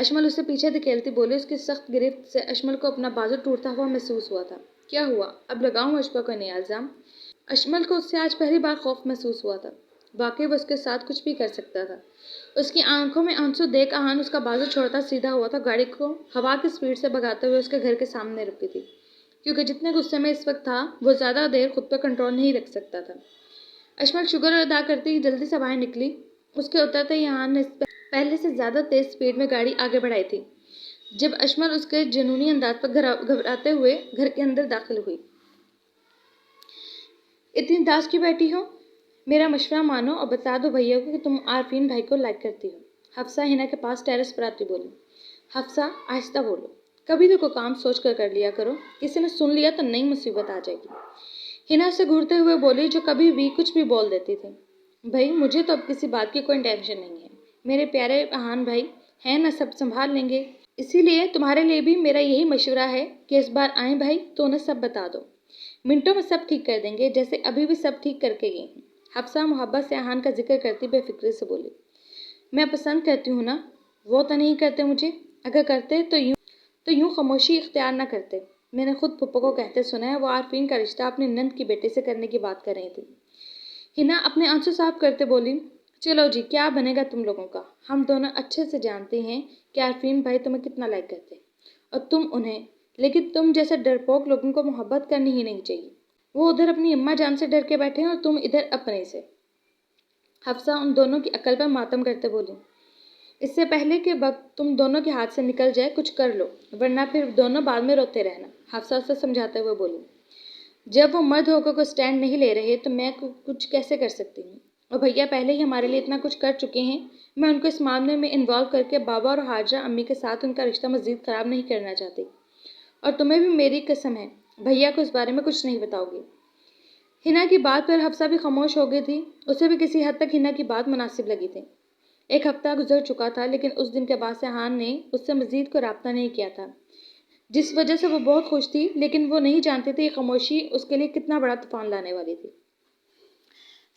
اشمل اسے پیچھے دھکیلتی بولی۔ اس کی سخت گرفت سے اشمل کو اپنا بازو ٹوٹتا ہوا محسوس ہوا تھا۔ کیا ہوا؟ اب لگاؤں اشبا کو نیا الزام؟ اشمل کو اس سے آج پہلی بار خوف محسوس ہوا تھا۔ واقعی وہ اس کے ساتھ کچھ بھی کر سکتا تھا۔ اس کی آنکھوں میں آنسو دیکھ آہان اس کا بازو چھوڑتا سیدھا ہوا تھا، گاڑی کو ہوا کی سپیڈ سے بھگاتے ہوئے اس کے گھر کے سامنے رکی تھی، کیونکہ جتنے غصے میں اس وقت تھا وہ زیادہ دیر خود پہ کنٹرول نہیں رکھ سکتا تھا۔ اشمل شکر ادا کرتی جلدی سے باہر نکلی۔ اس کے اترتے ہی آہان نے پہلے سے زیادہ تیز سپیڈ میں گاڑی آگے بڑھائی تھی، جب اشمل اس کے جنونی انداز پر گھبراتے ہوئے گھر کے اندر داخل ہوئی۔ اتنی اداس کیوں بیٹھی ہو؟ میرا مشورہ مانو اور بتا دو بھیا کو کہ تم عارفین بھائی کو لائک کرتی ہو۔ حفصہ ہنا کے پاس ٹیرس پر آتی بولی۔ حفصہ آہستہ بولو، کبھی تو کوئی کام سوچ کر لیا کرو، کسی نے سن لیا تو نئی مصیبت آ جائے گی۔ ہنا سے گھورتے ہوئے بولی جو کبھی بھی کچھ بھی بول دیتی تھی۔ بھائی مجھے تو اب کسی بات کی کوئی ٹینشن نہیں ہے، میرے پیارے آہان بھائی ہیں نا، سب سنبھال لیں گے۔ اسی لیے تمہارے لیے بھی میرا یہی مشورہ ہے کہ اس بار آئیں بھائی تو انہیں سب بتا دو، منٹوں میں سب ٹھیک کر دیں گے، جیسے ابھی بھی سب ٹھیک کر کے گئی ہیں۔ حفصہ محبت سے آہان کا ذکر کرتی بے فکری سے بولی۔ میں پسند کرتی ہوں نا، وہ تو نہیں کرتے مجھے، اگر کرتے تو یوں خاموشی اختیار نہ کرتے۔ میں نے خود پھپھو کو کہتے سنا ہے وہ عارفین کا رشتہ اپنی نند کی بیٹے سے کرنے کی بات کر رہی تھی۔ ہنا اپنے آنسو صاف کرتے بولی، چلو جی کیا بنے گا تم لوگوں کا، ہم دونوں اچھے سے جانتے ہیں کہ عارفین بھائی تمہیں کتنا لائک کرتے ہیں اور تم انہیں، لیکن تم جیسے ڈرپوک لوگوں کو محبت کرنی ہی نہیں چاہیے۔ وہ ادھر اپنی اماں جان سے ڈر کے بیٹھے ہیں اور تم ادھر اپنے سے۔ حفصہ ان دونوں کی عقل پر ماتم کرتے بولی، اس سے پہلے کہ وقت تم دونوں کے ہاتھ سے نکل جائے کچھ کر لو، ورنہ پھر دونوں بعد میں روتے رہنا۔ حفصہ اسے سمجھاتے ہوئے بولی، جب وہ مرد ہو کر کوئی سٹینڈ نہیں لے رہے تو میں کچھ کیسے کر سکتی ہوں، اور بھیا پہلے ہی ہمارے لیے اتنا کچھ کر چکے ہیں، میں ان کو اس معاملے میں انوالو کر کے بابا اور حاجرہ امی کے ساتھ ان کا رشتہ مزید خراب نہیں کرنا چاہتی، اور تمہیں بھی میری قسم ہے بھیا کو اس بارے میں کچھ نہیں بتاؤ گی۔ ہنا کی بات پر حفصہ بھی خاموش ہو گئی تھی، اسے بھی کسی حد تک ہنا کی بات مناسب لگی تھی۔ ایک ہفتہ گزر چکا تھا لیکن اس دن کے بعد سے آہان نے اس سے مزید کوئی رابطہ نہیں کیا تھا، جس وجہ سے وہ بہت خوش تھی، لیکن وہ نہیں جانتی تھی یہ خاموشی اس کے لیے کتنا بڑا طوفان لانے والی تھی۔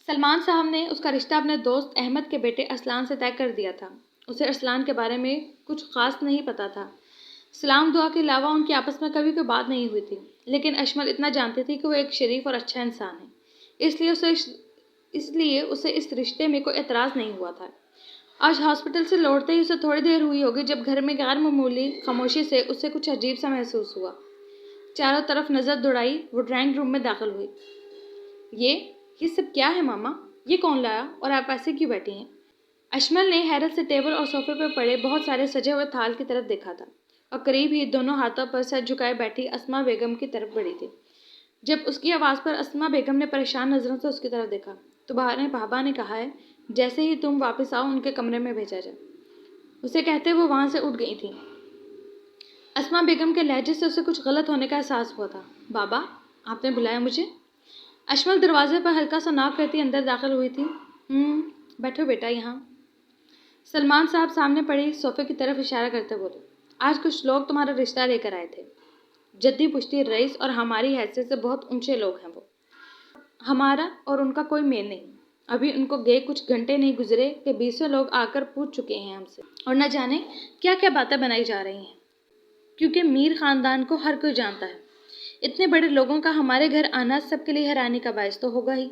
سلمان صاحب نے اس کا رشتہ اپنے دوست احمد کے بیٹے ارسلان سے طے کر دیا تھا۔ اسے ارسلان کے بارے میں کچھ خاص نہیں پتا تھا، سلام دعا کے علاوہ ان کی آپس میں کبھی کوئی بات نہیں ہوئی تھی، لیکن اشمل اتنا جانتی تھی کہ وہ ایک شریف اور اچھا انسان ہے، اس لیے اسے اس رشتے میں کوئی اعتراض نہیں ہوا تھا۔ آج ہاسپٹل سے لوٹتے ہی اسے تھوڑی دیر ہوئی ہوگی جب گھر میں غیر معمولی خاموشی سے اسے کچھ عجیب سا محسوس ہوا۔ چاروں طرف نظر دوڑائی، وہ ڈرائنگ روم میں داخل ہوئی۔ یہ سب کیا ہے ماما؟ یہ کون لایا اور آپ ایسے کیوں بیٹھی ہیں؟ اشمل نے حیرت سے ٹیبل اور صوفے پر پڑے بہت سارے سجے ہوئے تھال کی طرف دیکھا تھا اور قریب ہی دونوں ہاتھوں پر سر جھکائے بیٹھی اسما بیگم کی طرف بڑھی تھی۔ جب اس کی آواز پر اسما بیگم نے پریشان نظروں سے اس کی طرف دیکھا، تمہارے بابا نے کہا ہے جیسے ہی تم واپس آؤ ان کے کمرے میں بھیجا جائے، اسے کہتے وہ وہاں سے اٹھ گئی تھی۔ اسما بیگم کے لہجے سے اسے کچھ غلط ہونے کا احساس ہوا تھا۔ بابا آپ نے بلایا مجھے؟ اشمل دروازے پر ہلکا سا ناک کرتی اندر داخل ہوئی تھی۔ بیٹھو بیٹا یہاں۔ سلمان صاحب سامنے پڑی صوفے کی طرف اشارہ کرتے بولے، آج کچھ لوگ تمہارا رشتہ لے کر آئے تھے، جدی پشتی رئیس اور ہماری حیثیت سے بہت اونچے لوگ ہیں وہ، ہمارا اور ان کا کوئی میل نہیں۔ ابھی ان کو گئے کچھ گھنٹے نہیں گزرے کہ 20 لوگ آ کر پوچھ چکے ہیں ہم سے، اور نہ جانے کیا کیا باتیں بنائی جا رہی ہیں، کیونکہ میر خاندان کو ہر کوئی جانتا ہے۔ اتنے بڑے لوگوں کا ہمارے گھر آنا سب کے لیے حیرانی کا باعث تو ہوگا ہی۔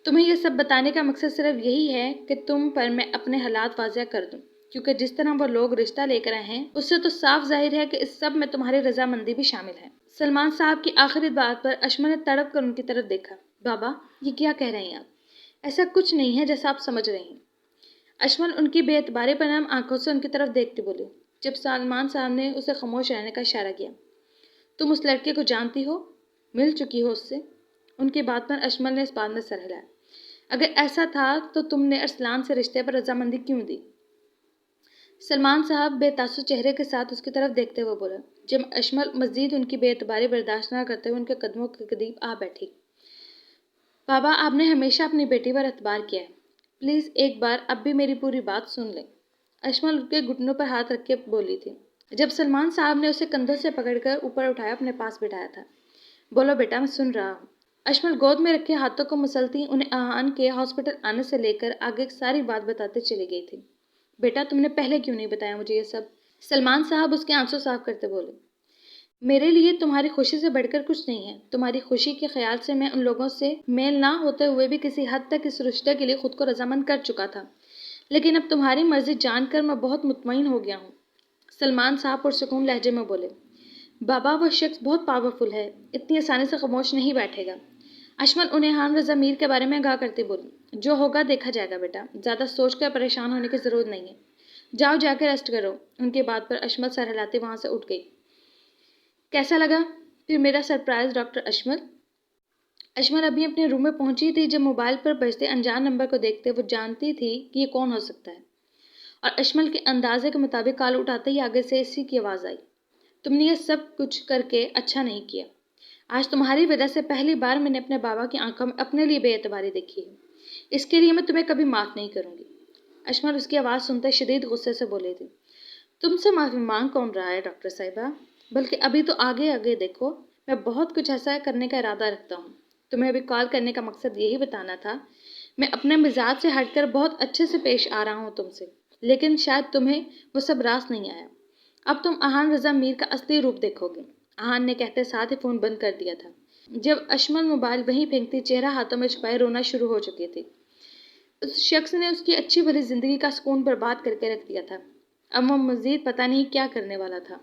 تمہیں یہ سب بتانے کا مقصد صرف یہی ہے کہ تم پر میں اپنے حالات واضح کر دوں، کیونکہ جس طرح وہ لوگ رشتہ لے کر آئے ہیں اس سے تو صاف ظاہر ہے کہ اس سب میں تمہاری رضامندی بھی شامل ہے۔ سلمان صاحب کی آخری بات پر اشمل نے تڑپ کر ان کی طرف دیکھا۔ بابا یہ کیا کہہ رہے ہیں آپ؟ ایسا کچھ نہیں ہے جیسا آپ سمجھ رہے ہیں۔ اشمل ان کی بے اعتباری پر نرم آنکھوں سے ان کی طرف دیکھتی بولی۔ جب سلمان صاحب نے اسے خاموش رہنے کا اشارہ کیا، تم اس لڑکے کو جانتی ہو، مل چکی ہو اس سے؟ ان کی بات پر اشمل نے اس بات میں سر ہلایا۔ اگر ایسا تھا تو تم نے ارسلان سے رشتے پر رضامندی کیوں دی؟ سلمان صاحب بے تاثر چہرے کے ساتھ اس کی طرف دیکھتے ہوئے بولا۔ جب اشمل مزید ان کی بے اعتباری برداشت نہ کرتے ہوئے ان کے قدموں کے قریب آ بیٹھی۔ بابا آپ نے ہمیشہ اپنی بیٹی پر اعتبار کیا ہے، پلیز ایک بار اب بھی میری پوری بات سن لیں۔ اشمل ان کے گھٹنوں پر ہاتھ رکھ کے بولی تھی، جب سلمان صاحب نے اسے کندھوں سے پکڑ کر اوپر اٹھایا اپنے پاس بٹھایا تھا۔ بولو بیٹا میں سن رہا ہوں۔ اشمل گود میں رکھے ہاتھوں کو مسلتی انہیں آہان کے ہاسپٹل آنے سے لے کر آگے ساری بات بتاتے چلی گئی تھی۔ بیٹا تم نے پہلے کیوں نہیں بتایا مجھے یہ سب؟ سلمان صاحب اس کے آنسو صاف کرتے بولے، میرے لیے تمہاری خوشی سے بڑھ کر کچھ نہیں ہے۔ تمہاری خوشی کے خیال سے میں ان لوگوں سے میل نہ ہوتے ہوئے بھی کسی حد تک اس رشتے کے لیے خود کو رضامند کر چکا تھا، لیکن اب تمہاری مرضی جان کر میں بہت مطمئن ہو گیا ہوں۔ سلمان صاحب پرسکون لہجے میں بولے، بابا وہ شخص بہت پاورفل ہے، اتنی آسانی سے خاموش نہیں بیٹھے گا۔ اشمل انہیں ہان رضا میر کے بارے میں آگاہ کرتی بولی، جو ہوگا دیکھا جائے گا بیٹا، زیادہ سوچ کر پریشان ہونے کی ضرورت نہیں ہے، جاؤ جا کے ریسٹ کرو۔ ان کی بات پر اشمل سر ہلاتی وہاں سے اٹھ گئی۔ کیسا لگا پھر میرا سرپرائز ڈاکٹر اشمل؟ اشمل ابھی اپنے روم میں پہنچی تھی جب موبائل پر بجتے انجان نمبر کو دیکھتے وہ جانتی تھی کہ یہ کون ہو سکتا ہے، اور اشمل کے اندازے کے مطابق کال اٹھاتے ہی آگے سے اسی کی آواز آئی، تم نے یہ سب کچھ کر کے اچھا نہیں کیا۔ آج تمہاری وجہ سے پہلی بار میں نے اپنے بابا کی آنکھوں میں اپنے لیے بے اعتباری دیکھی ہے، اس کے لیے میں تمہیں کبھی معاف نہیں کروں گی۔ اشمل اس کی آواز سنتے شدید غصے سے بولے تھی، تم سے معافی مانگ کون رہا ہے ڈاکٹر صاحبہ؟ بلکہ ابھی تو آگے آگے دیکھو، میں بہت کچھ ایسا کرنے کا ارادہ رکھتا ہوں۔ تمہیں ابھی کال کرنے کا مقصد یہی بتانا تھا، میں اپنے مزاج سے ہٹ کر بہت اچھے سے پیش آ رہا ہوں تم سے، لیکن شاید تمہیں وہ سب راست نہیں آیا۔ اب تم احان رضا میر کا اصلی روپ دیکھو گے۔ احان نے کہتے ساتھ ہی فون بند کر دیا تھا۔ جب اشمل موبائل وہیں پھینکتی چہرہ ہاتھوں میں چھپائے رونا شروع ہو چکی تھی۔ اس شخص نے اس کی اچھی بھلی زندگی کا سکون برباد کر کے رکھ دیا تھا۔ اب وہ مزید پتہ نہیں کیا کرنے والا تھا۔